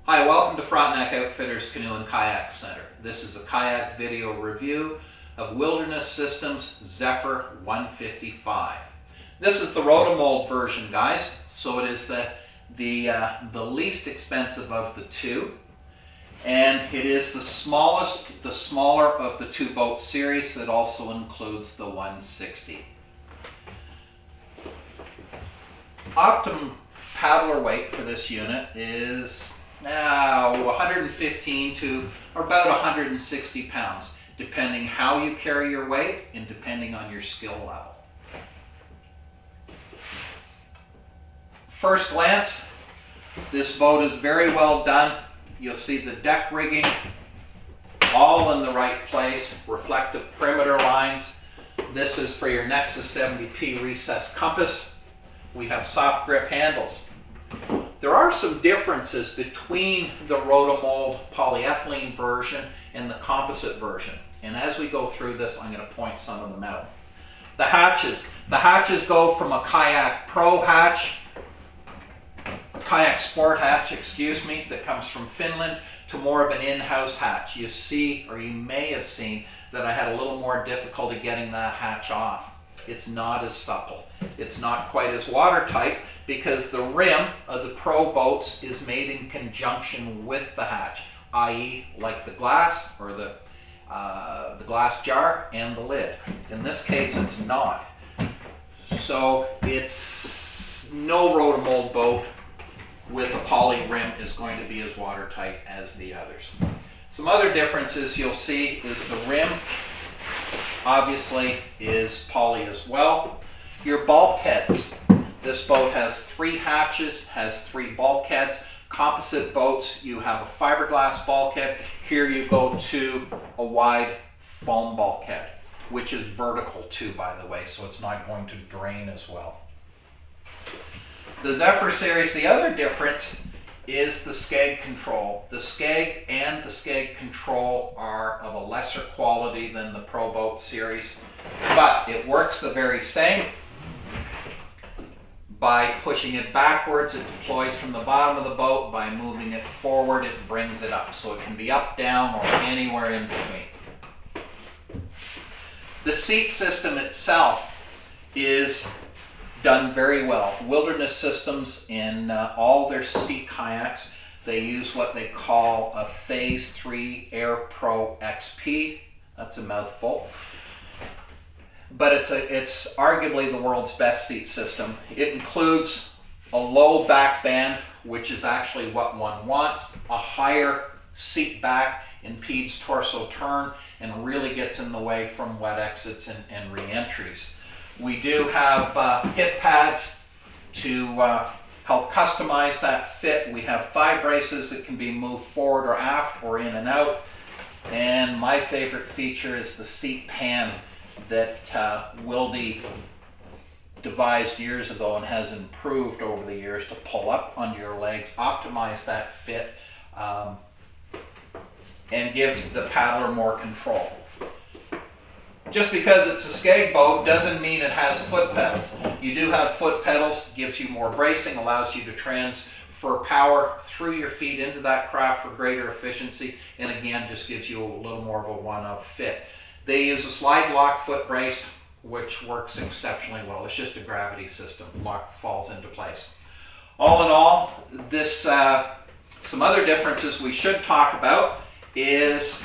Hi, welcome to Frontenac Outfitters Canoe and Kayak Center. This is a kayak video review of Wilderness Systems Zephyr 155. This is the rotomold version, guys, so it is the least expensive of the two, and it is the smaller of the two boat series that also includes the 160. Optimum paddler weight for this unit is now 115 to about 160 pounds, depending how you carry your weight and depending on your skill level. First glance, this boat is very well done. You'll see the deck rigging all in the right place, reflective perimeter lines. This is for your Nexus 70P recessed compass. We have soft grip handles. There are some differences between the rotomold polyethylene version and the composite version. And as we go through this, I'm going to point some of them out. The hatches. The hatches go from a Kayak Pro hatch, Kayak Sport hatch, excuse me, that comes from Finland, to more of an in-house hatch. You see, or you may have seen, that I had a little more difficulty getting that hatch off. It's not as supple. It's not quite as watertight because the rim of the Pro boats is made in conjunction with the hatch, i.e. like the glass or the glass jar and the lid. In this case, it's not. So it's no rotomold boat with a poly rim is going to be as watertight as the others. Some other differences you'll see is the rim obviously is poly as well. Your bulkheads. This boat has 3 hatches, has 3 bulkheads. Composite boats, you have a fiberglass bulkhead. Here you go to a wide foam bulkhead, which is vertical too, by the way, so it's not going to drain as well. The Zephyr series, the other difference is the skeg control. The skeg and the skeg control are of a lesser quality than the Pro Boat series, but it works the very same. By pushing it backwards, it deploys from the bottom of the boat. By moving it forward, it brings it up. So it can be up, down, or anywhere in between. The seat system itself is done very well. Wilderness Systems, in all their seat kayaks, they use what they call a Phase 3 Air Pro XP. That's a mouthful. But it's arguably the world's best seat system. It includes a low back band, which is actually what one wants. A higher seat back impedes torso turn and really gets in the way from wet exits and re-entries. We do have hip pads to help customize that fit. We have thigh braces that can be moved forward or aft or in and out. And my favorite feature is the seat pan that Wildy devised years ago and has improved over the years to pull up under your legs, optimize that fit, and give the paddler more control. Just because it's a skeg boat doesn't mean it has foot pedals. You do have foot pedals, gives you more bracing, allows you to transfer power through your feet into that craft for greater efficiency, and again just gives you a little more of a one-of fit. They use a slide lock foot brace, which works exceptionally well. It's just a gravity system. Lock falls into place. All in all, this some other differences we should talk about is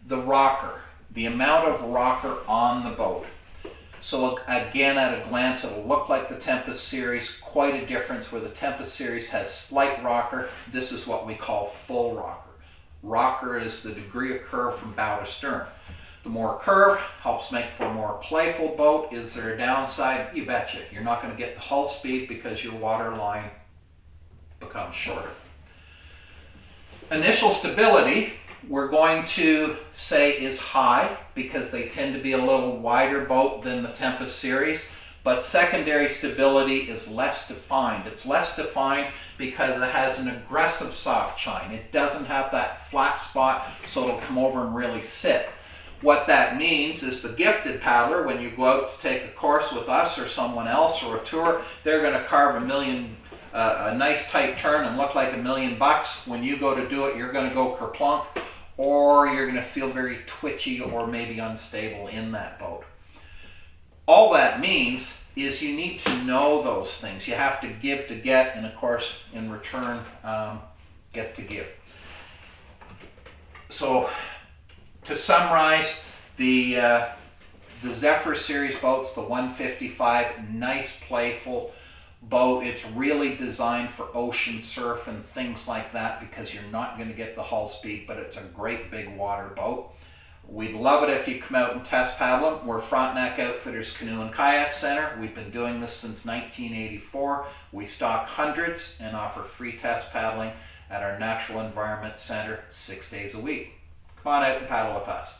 the rocker, the amount of rocker on the boat. So again, at a glance, it'll look like the Tempest series. Quite a difference where the Tempest series has slight rocker. This is what we call full rocker. Rocker is the degree of curve from bow to stern. The more curve helps make for a more playful boat. Is there a downside? You betcha. You're not going to get the hull speed because your water line becomes shorter. Initial stability, we're going to say is high because they tend to be a little wider boat than the Tempest series. But secondary stability is less defined. It's less defined because it has an aggressive soft chine. It doesn't have that flat spot, so it'll come over and really sit. What that means is the gifted paddler, when you go out to take a course with us or someone else or a tour, they're going to carve a million a nice tight turn and look like $1,000,000. When you go to do it, you're going to go kerplunk, or you're going to feel very twitchy or maybe unstable in that boat. All that means is you need to know those things. You have to give to get, and of course, in return, get to give. So, to summarize, the Zephyr series boats, the 155, nice, playful boat. It's really designed for ocean surf and things like that because you're not going to get the hull speed, but it's a great big water boat. We'd love it if you come out and test paddle them. We're Frontenac Outfitters Canoe and Kayak Center. We've been doing this since 1984. We stock hundreds and offer free test paddling at our Natural Environment Center 6 days a week. Come on out and paddle with us.